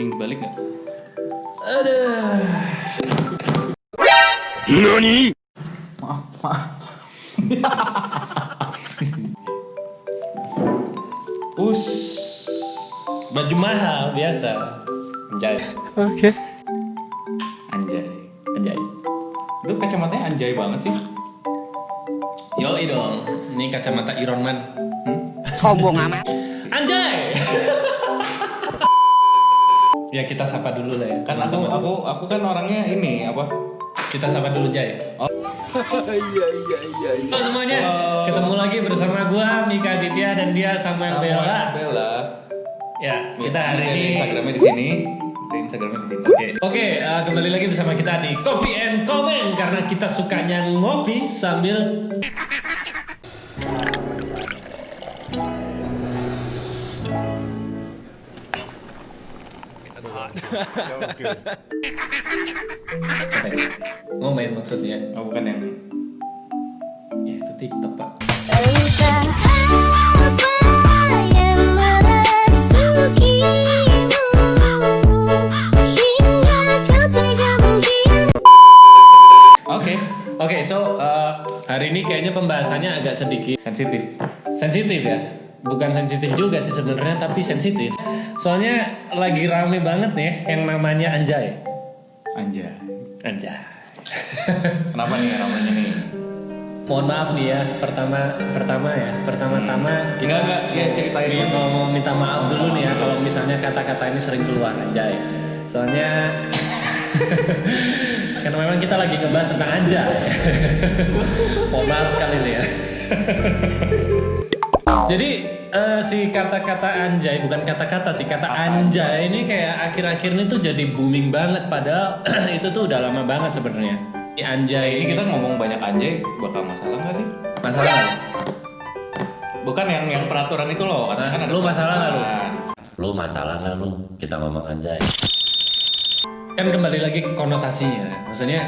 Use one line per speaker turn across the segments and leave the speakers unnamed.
Mending dibalik nggak?
Aduh.
NANI?
Maaf. Us.
Baju mahal biasa. Anjay.
Oke. Anjay. Itu kacamatanya anjay banget sih.
Yoi dong. Ini kacamata Iron Man.
Sombong amat.
Anjay. Ya kita sapa dulu lah ya.
Kan aku kan orangnya ini apa?
Kita sapa dulu Jay.
Iya.
Halo semuanya. Ketemu lagi bersama gua Mika Aditya dan dia Samuel Bella. Ya, kita hari ini
Instagramnya di sini.
Oke, kembali lagi bersama kita di Coffee and Comment karena kita sukanya ngopi sambil ngomongin maksudnya.
Oh, bukan yang
Ya itu TikTok pak.
Entah apa yang merasukimu hingga kau tega mungkin.
Oke,
So hari ini kayaknya pembahasannya agak sedikit sensitif ya. Bukan sensitif juga sih sebenarnya, tapi sensitif. Soalnya lagi rame banget nih yang namanya Anjay.
Anjay. Kenapa nih namanya nih?
Mohon maaf nih ya, pertama-tama kita
Enggak, ya ceritain.
mau minta maaf dulu nih ya kalau misalnya kata-kata ini sering keluar Anjay. Soalnya karena memang kita lagi ngebahas tentang Anjay. Mohon maaf sekali nih ya. Jadi si kata-kata Anjay, bukan kata-kata sih, kata Anjay ini kayak akhir-akhir ini tuh jadi booming banget padahal itu tuh udah lama banget sebenarnya. Anjay
Ini kita ngomong banyak anjay, bakal masalah nggak sih?
masalah nggak?
Bukan yang peraturan itu loh, katanya kan ada
Lu masalah nggak lu?
peraturan.
Lu masalah nggak lu? Kita ngomong Anjay. Kan kembali lagi ke konotasinya, maksudnya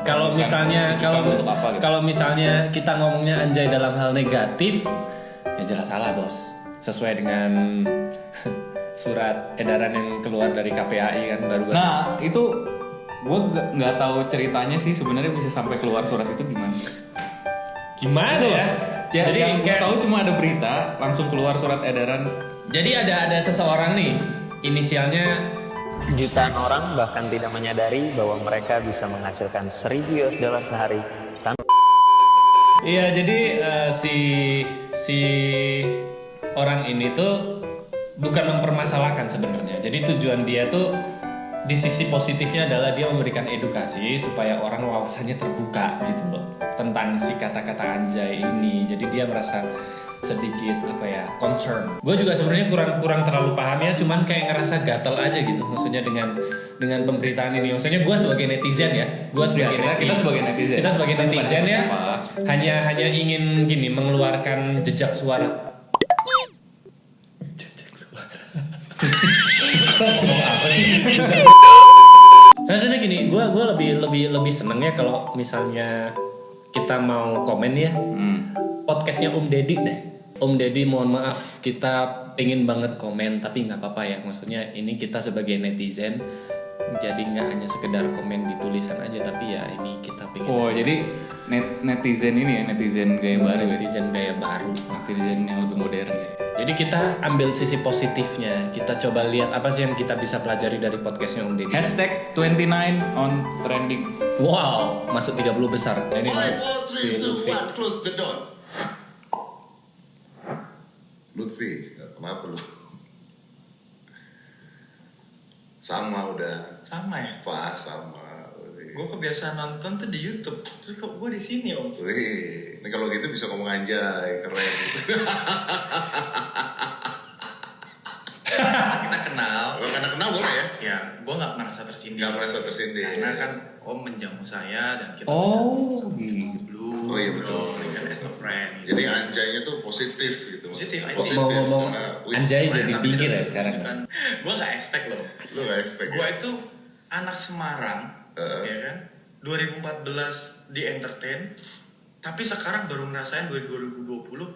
kalau
Bukan
misalnya
untuk apa gitu.
kalau misalnya kita ngomongnya Anjay dalam hal negatif, ya jelas salah bos. Sesuai dengan surat edaran yang keluar dari KPAI kan baru.
Nah itu gue nggak tahu ceritanya sih sebenarnya bisa sampai keluar surat itu gimana?
Gimana ya?
Jadi yang gue
kayak-
tahu cuma ada berita langsung keluar surat edaran.
Jadi ada seseorang nih, inisialnya
Jutaan orang bahkan tidak menyadari bahwa mereka bisa menghasilkan $1.000 sehari tanpa
iya, jadi si orang ini tuh bukan mempermasalahkan sebenarnya. Jadi tujuan dia tuh di sisi positifnya adalah dia memberikan edukasi supaya orang wawasannya terbuka gitu loh tentang si kata-kata anjay ini. Jadi dia merasa sedikit concern. Gue juga sebenarnya kurang terlalu paham ya, cuman kayak ngerasa gatel aja gitu. Maksudnya dengan pemberitaan ini. Maksudnya gue sebagai netizen ya, gue sebagai
Kita sebagai netizen.
kita sebagai
Kita bukan
netizen ya,
siapa-siapa.
hanya ingin gini mengeluarkan jejak suara. Ngomong apa sih? Rasanya gini, gue lebih senengnya kalau misalnya kita mau komen ya, podcastnya Om Deddy deh. Om Deddy mohon maaf, kita pengen banget komen tapi nggak apa-apa ya. Maksudnya ini kita sebagai netizen, jadi nggak hanya sekedar komen di tulisan aja, tapi ya ini kita pengen.
Oh jadi netizen ini ya, netizen gaya baru ya,
netizen gaya baru.
netizen yang lebih modern.
Jadi kita ambil sisi positifnya, kita coba lihat apa sih yang kita bisa pelajari dari podcastnya Om Deddy.
Hashtag 29 on trending.
Wow, masuk 30 besar. Ini
5, 4, 3, 2,
Lutfi.
1, close the door. Lutfi, kenapa lu? Sama udah.
Sama ya?
Pas sama.
Gue kebiasaan nonton tuh di YouTube, terus kok gue di sini om?
Wih, ini kalau gitu bisa ngomong anjay, keren.
Kita kenal,
Kalau karena kenal boleh ya?
ya gue nggak merasa tersindir.
Nggak merasa tersindir.
Karena kan om menjamu saya dan kita
Oh,
punya
gitu.
dulu.
Oh, iya, betul.
Kan as a friend.
Jadi anjaynya tuh positif gitu.
Positif, I
Kok
think.
mau ngomong
karena, wih,
anjay
Keren,
jadi
tapi
pikir ya
tidak-
sekarang.
Kan, gue nggak expect loh.
Lu gak expect
Gue
ya?
itu anak Semarang, ya kan? 2014 di entertain, tapi sekarang baru ngerasain 2020.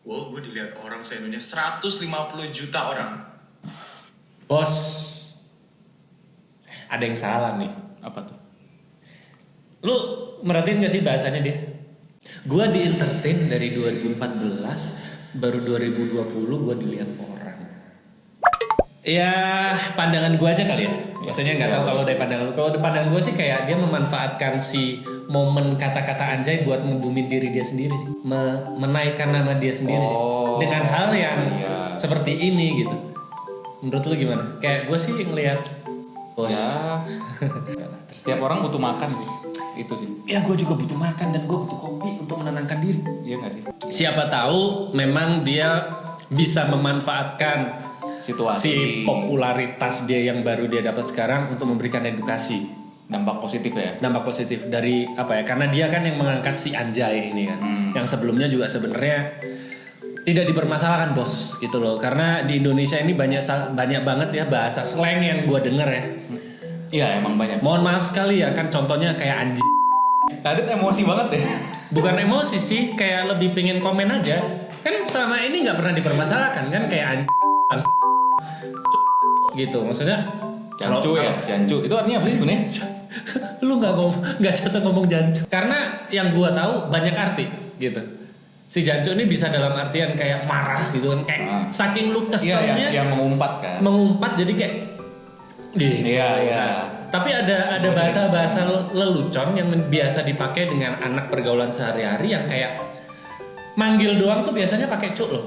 Wow, gue dilihat orang se-Indonesia 150 juta orang.
Bos, ada yang salah nih.
Apa tuh?
Lu merhatiin gak sih bahasanya dia? Gua di entertain dari 2014, baru 2020 gua dilihat orang. Ya pandangan gua aja kali ya. Maksudnya nggak tahu kalau dari pandangan lu. Kalau dari pandangan gua sih kayak dia memanfaatkan si momen kata-kata anjay buat ngebumin diri dia sendiri sih, menaikkan nama dia sendiri sih. Dengan hal yang seperti ini gitu. Menurut lu gimana? Kayak gua sih ngelihat bos.
Ya. Setiap orang butuh makan sih. Itu sih.
Ya gue juga butuh makan dan gue butuh kopi untuk menenangkan diri.
Iya nggak sih?
Siapa tahu memang dia bisa memanfaatkan
Situasi.
si popularitas dia yang baru dia dapat sekarang untuk memberikan edukasi,
Dampak positif ya.
dampak positif dari apa ya? Karena dia kan yang mengangkat si Anjay ini kan, yang sebelumnya juga sebenarnya tidak dipermasalahkan bos gitu loh. Karena di Indonesia ini banyak banget ya bahasa slang yang gue denger ya.
Iya emang banyak.
Mohon maaf sekali ya kan contohnya kayak anjing.
Tadi emosi banget ya.
Bukan emosi sih, kayak lebih pengen komen aja. Kan selama ini nggak pernah dipermasalahkan kan kayak gitu. Maksudnya
Jancu ya, jancu. Itu artinya apa sih sebenarnya?
lu nggak cocok ngomong jancu. Karena yang gua tahu banyak arti gitu. Si jancu ini bisa dalam artian kayak marah gitu kan, kayak saking lu keselnya
Iya yang mengumpat kan.
mengumpat jadi kayak gitu.
Iya.
Nah, tapi ada bahasa-bahasa lelucon yang biasa dipakai dengan anak pergaulan sehari-hari yang kayak manggil doang tuh biasanya pakai cuk loh.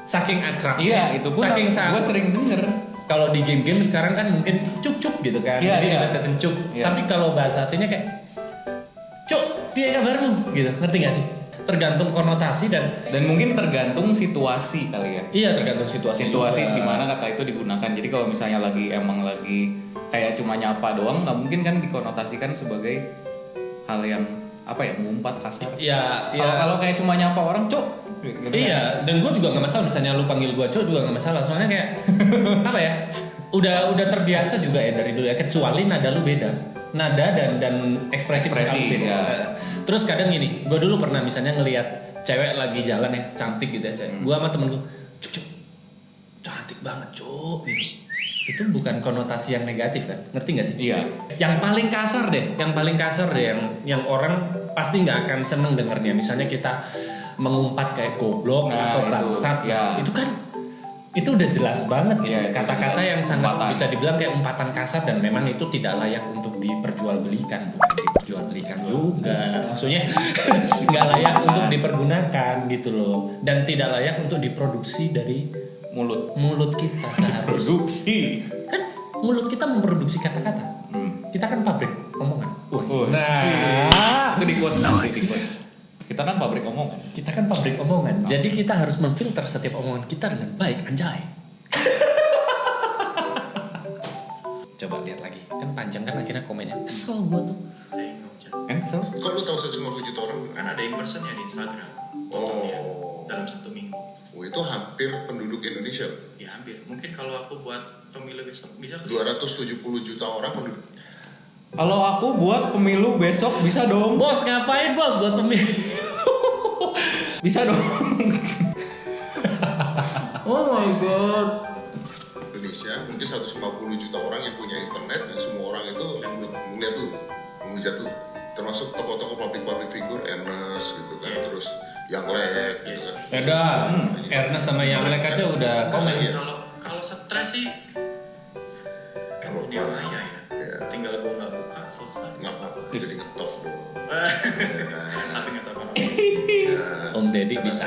Saking akrab.
Iya itu pun
saking
gue sering denger.
Kalau di game-game sekarang kan mungkin cuk-cuk gitu kan.
Iya,
Jadi
iya.
dibahasain cuk.
Iya.
Tapi kalau bahasa aslinya kayak cuk, piye kabarmu gitu. Ngerti gak sih? Tergantung konotasi dan
mungkin tergantung situasi kali ya.
iya tergantung situasi
Situasi
juga.
di mana kata itu digunakan. Jadi kalau misalnya lagi kayak cuma nyapa doang, nggak mungkin kan dikonotasikan sebagai hal yang apa ya, mengumpat kasar.
Iya,
Kalau kayak cuma nyapa orang, cuk. Gitu
iya, dan gue juga nggak masalah misalnya lu panggil gue cowok juga nggak masalah. Soalnya kayak apa ya? Udah terbiasa juga ya dari dulu ya. Kecuali nada lu beda. Nada dan ekspresi
Ekspresi,
muka lu beda.
ya.
Terus kadang gini, gue dulu pernah misalnya ngelihat cewek lagi jalan ya, cantik gitu ya. Gue sama temen gue, cuk, cantik banget cuk. Gitu. Itu bukan konotasi yang negatif kan? Ngerti gak sih?
Iya.
Yang paling kasar deh, yang orang pasti nggak akan seneng dengernya. Misalnya kita mengumpat kayak goblok
Nah,
atau
itu,
bangsat,
ya.
itu udah jelas banget gitu.
Iya, itu
Kata-kata
jelas.
yang sangat
Umpatan.
bisa dibilang kayak umpatan kasar dan memang itu tidak layak untuk diperjualbelikan, bukan diperjualbelikan juga. Maksudnya nggak layak untuk dipergunakan gitu loh, dan tidak layak untuk diproduksi dari mulut kita seharusnya.
Produksi.
Kan mulut kita memproduksi kata-kata. Kita kan pabrik omongan. Nah,
Itu di quotes nanti di quotes. Kita kan pabrik omongan.
kita kan pabrik omongan. Jadi kita harus memfilter setiap omongan kita dengan baik, anjay. Coba lihat lagi. Kan panjang kan akhirnya komennya. Kesel gua tuh.
Kan kesel?
Kok lu tahu 150 juta orang?
Kan ada yang persennya di Instagram.
Oh.
Dalam 1 minggu.
Oh, itu hampir penduduk Indonesia.
Ya hampir. Mungkin kalau aku buat pemilu besok bisa kali.
270 juta orang penduduk.
Kalau aku buat pemilu besok bisa dong.
Bos, ngapain bos buat pemilu?
Bisa dong.
Oh my god.
Indonesia mungkin 150 juta orang yang punya internet dan semua orang itu yang melihat tuh, menghujat tuh, termasuk tokoh-tokoh public figure, Ernest gitu kan, terus yang Lek gitu kan.
Beda. Ernest sama yang Lek aja udah komen.
Iya.
Kalau stres sih kan dunia maya ya.
Iya.
Tinggal gua nggak buka selesai.
Nggak apa-apa, jadi ngetop dong.
Tapi nggak tahu apa.
Om Deddy bisa.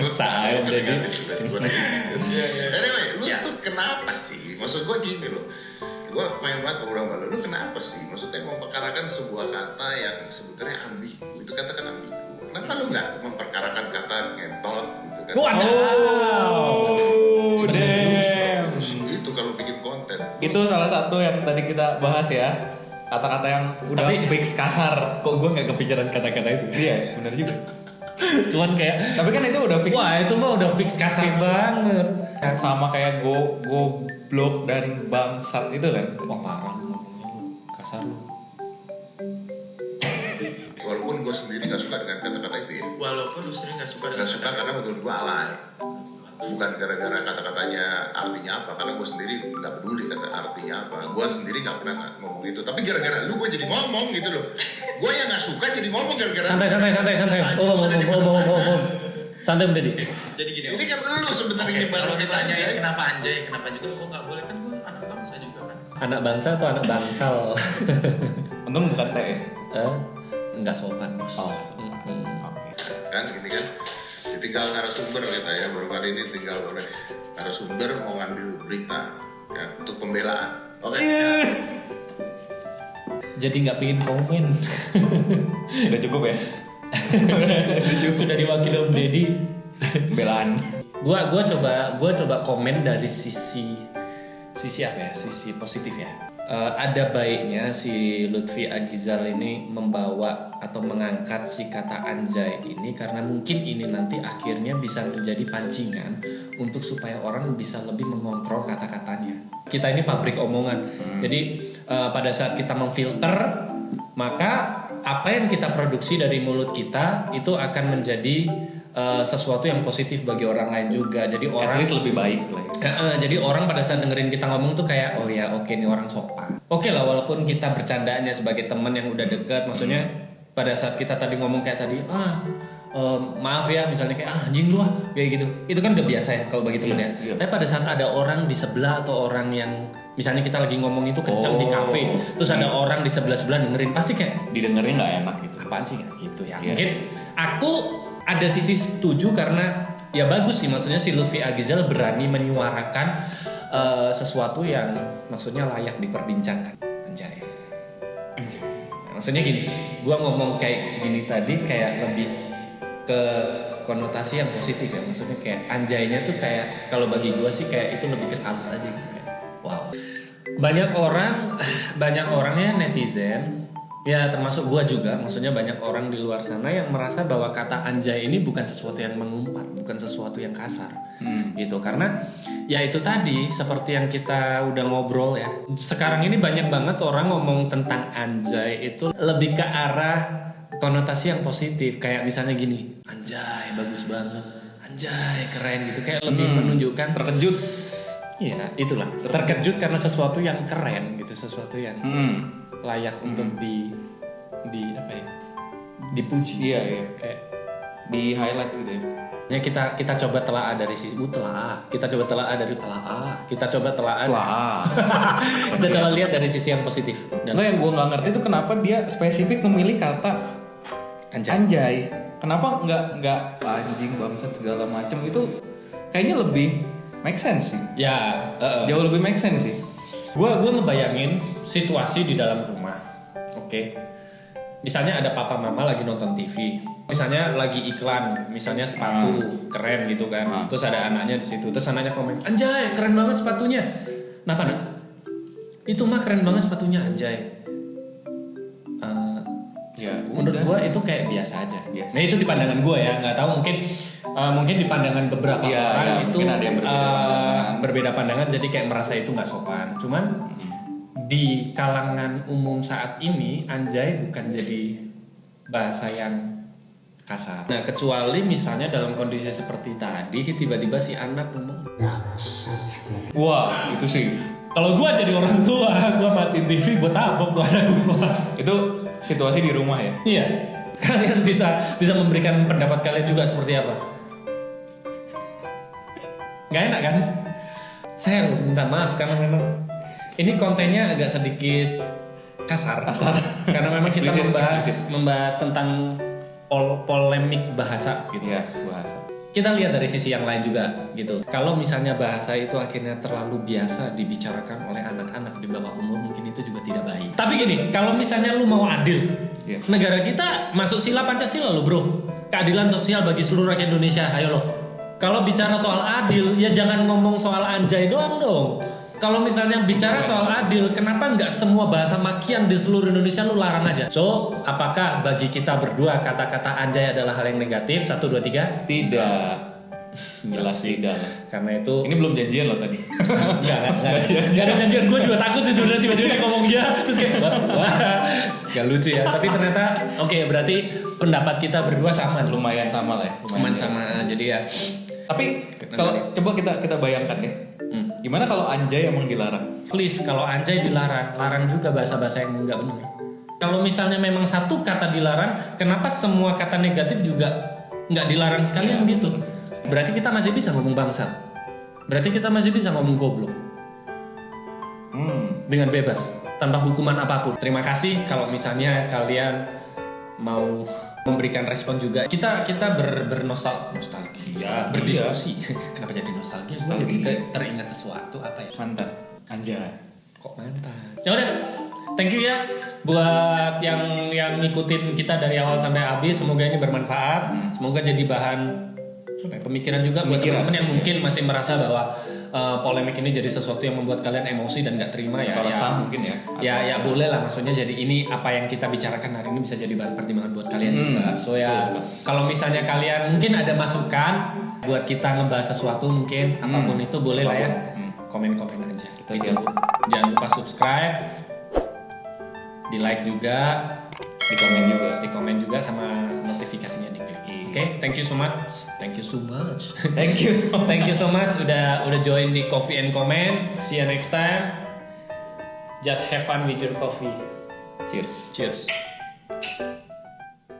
Saya Om Deddy.
Anyway, lu tuh kenapa sih? Maksud gua gini loh. Gua pengen banget ngobrol sama lu kenapa sih? Maksudnya memperkarakan sebuah kata yang sebetulnya ambigu. Itu kata kan ambigu. Kenapa lu nggak memperkarakan kata ngentot gitu kan?
Oh, damn.
Itu kalau bikin konten.
Itu salah satu yang tadi kita bahas ya. Kata-kata yang udah fix kasar.
Kok gue nggak kepikiran kata-kata itu?
Iya, benar juga.
Cuman kayak,
Tapi kan itu udah fix.
wah itu mah udah fix kasar banget.
Sama kayak goblok dan bangsat itu kan.
Wah parah lu ngomongnya lu, kasar lu.
Walaupun gue sendiri nggak suka dengan kata-kata itu ya.
Walaupun lu sering nggak suka dengan
Nggak suka karena menurut gue alay. bukan gara-gara kata-katanya artinya apa, karena gue sendiri nggak peduli kata artinya apa, gue sendiri nggak pernah ngomong gitu, tapi gara-gara lu gue jadi ngomong gitu loh. Gue yang nggak suka jadi ngomong gara-gara
Santai. Santai Om Deddy.
Jadi gini.
ini kan lu sebenarnya
Kalau
baru
ditanya kenapa anjay, kenapa juga kok nggak boleh, kan gue anak bangsa juga kan.
Anak bangsa atau anak bangsal?
Untung bukan teh.
Enggak sopan bos.
Oh,
kan gini kan, ditinggal narasumber kita ya, baru kali ini tinggal oleh narasumber mau ngambil berita ya untuk pembelaan. Oke.
Jadi nggak pengen komen.
Udah cukup ya.
Sudah diwakili Om Deddy.
Belaan.
Gua coba komen dari sisi apa ya? Sisi positif ya. Ada baiknya si Lutfi Agizal ini membawa atau mengangkat si kata anjay ini karena mungkin ini nanti akhirnya bisa menjadi pancingan untuk supaya orang bisa lebih mengontrol kata-katanya. Kita ini pabrik omongan. Jadi pada saat kita memfilter, maka apa yang kita produksi dari mulut kita itu akan menjadi sesuatu yang positif bagi orang lain juga. Jadi orang
At least lebih baik lah ya.
jadi orang pada saat dengerin kita ngomong tuh kayak oh ya oke, nih orang sopan. Oke lah, walaupun kita bercandaannya sebagai teman yang udah deket, maksudnya pada saat kita tadi ngomong kayak tadi maaf ya, misalnya kayak anjing lu kayak gitu, itu kan udah biasa ya kalau bagi temen ya. Tapi pada saat ada orang di sebelah atau orang yang misalnya kita lagi ngomong itu kencang di kafe, terus ada orang di sebelah dengerin, pasti kayak
Didengarnya nggak enak gitu.
apaan sih gitu ya. Mungkin aku ada sisi setuju karena ya bagus sih, maksudnya si Lutfi Agizal berani menyuarakan sesuatu yang maksudnya layak diperbincangkan. Anjay. Maksudnya gini, gua ngomong kayak gini tadi kayak lebih ke konotasi yang positif ya. Maksudnya kayak anjaynya tuh kayak kalau bagi gua sih kayak itu lebih ke sabar aja gitu kayak wow. Banyak orangnya netizen ya, termasuk gua juga, maksudnya banyak orang di luar sana yang merasa bahwa kata anjay ini bukan sesuatu yang mengumpat, bukan sesuatu yang kasar gitu. Karena ya itu tadi seperti yang kita udah ngobrol ya, sekarang ini banyak banget orang ngomong tentang anjay itu lebih ke arah konotasi yang positif, kayak misalnya gini, anjay bagus banget, anjay keren gitu, kayak lebih menunjukkan
Terkejut.
Iya, itulah terkejut karena sesuatu yang keren gitu, sesuatu yang layak untuk di apa ya, dipuji.
Iya.
Kayak
Di highlight gitu ya.
ya kita coba telaah dari sisi kita coba telaah dari kita coba telaah kita coba lihat dari sisi yang positif. Dan
Nggak, yang gue nggak ngerti itu kenapa dia spesifik memilih kata anjay. Kenapa nggak anjing, bangsat segala macam, itu kayaknya lebih make sense sih.
ya
Jauh lebih make sense sih.
Gue ngebayangin situasi di dalam rumah. Oke. Misalnya ada papa mama lagi nonton TV. Misalnya lagi iklan, misalnya sepatu keren gitu kan. Terus ada anaknya di situ. Terus anaknya komen, "Anjay, keren banget sepatunya." Kenapa, Nak? Itu mah keren banget sepatunya, anjay.
Ya,
Menurut gue itu kayak biasa aja.
Biasa.
Nah, itu di pandangan gue ya. Nggak tahu, mungkin di pandangan beberapa orang itu
mungkin ada yang
berbeda pandangan. Jadi kayak merasa itu nggak sopan. Cuman di kalangan umum saat ini anjay bukan jadi bahasa yang kasar. Nah, kecuali misalnya dalam kondisi seperti tadi tiba-tiba si anak ngomong,
wah itu sih.
kalau gue jadi orang tua, gue matiin TV, gue tabok tuh anak gue.
Itu situasi di rumah ya.
Iya, kalian bisa memberikan pendapat kalian juga seperti apa? Gak enak kan? Saya minta maaf karena memang ini kontennya agak sedikit kasar. Karena memang kita membahas tentang polemik bahasa gitu.
Iya, bahasa.
Kita lihat dari sisi yang lain juga gitu. Kalau misalnya bahasa itu akhirnya terlalu biasa dibicarakan oleh anak-anak di bawah umur, mungkin itu juga tidak baik. Tapi gini, kalau misalnya lu mau adil, negara kita masuk sila Pancasila lo bro. Keadilan sosial bagi seluruh rakyat Indonesia, ayo lo. Kalau bicara soal adil, ya jangan ngomong soal anjay doang dong. Kalau misalnya bicara soal adil, kenapa nggak semua bahasa makian di seluruh Indonesia lu larang aja? So, apakah bagi kita berdua kata-kata anjay adalah hal yang negatif? 1, 2, 3?
Tidak. Jelas tidak.
Karena itu
Ini belum janjian loh tadi.
Enggak ada janjian. Gue juga takut sih sebenarnya tiba-tiba dia ngomong dia terus kayak wah, gak lucu ya. Tapi ternyata oke, berarti pendapat kita berdua sama.
Lumayan sama lah ya.
Cuman sama. Jadi ya
Tapi kalau coba kita bayangkan deh. Gimana kalau anjay emang dilarang?
Please, kalau anjay dilarang, larang juga bahasa-bahasa yang nggak benar. Kalau misalnya memang satu kata dilarang, kenapa semua kata negatif juga nggak dilarang sekalian gitu? Berarti kita masih bisa ngomong bangsat. Berarti kita masih bisa ngomong goblok. Dengan bebas, tanpa hukuman apapun. Terima kasih kalau misalnya kalian mau memberikan respon juga. Kita nostalgia, berdiskusi. Kenapa jadi nostalgia? Gue jadi teringat sesuatu apa ya?
Mantan, anjay.
Kok mantan? Ya udah, thank you ya buat yang ngikutin kita dari awal sampai habis. Semoga ini bermanfaat. Semoga jadi bahan pemikiran juga buat teman-teman yang mungkin masih merasa bahwa polemik ini jadi sesuatu yang membuat kalian emosi dan nggak terima ya.
Atau resah mungkin ya.
Ya boleh lah, maksudnya jadi ini apa yang kita bicarakan hari ini bisa jadi bahan pertimbangan buat kalian juga. So ya, kalau misalnya kalian mungkin ada masukan buat kita ngebahas sesuatu mungkin apapun itu boleh lah ya. Komen-komen aja. Gitu. Jangan lupa subscribe, di like juga, di komen juga sama notifikasinya diklik. Oke, thank you so much. Thank you so much udah join di Coffee and Comment. See you next time. Just have fun with your coffee.
Cheers.
Cheers.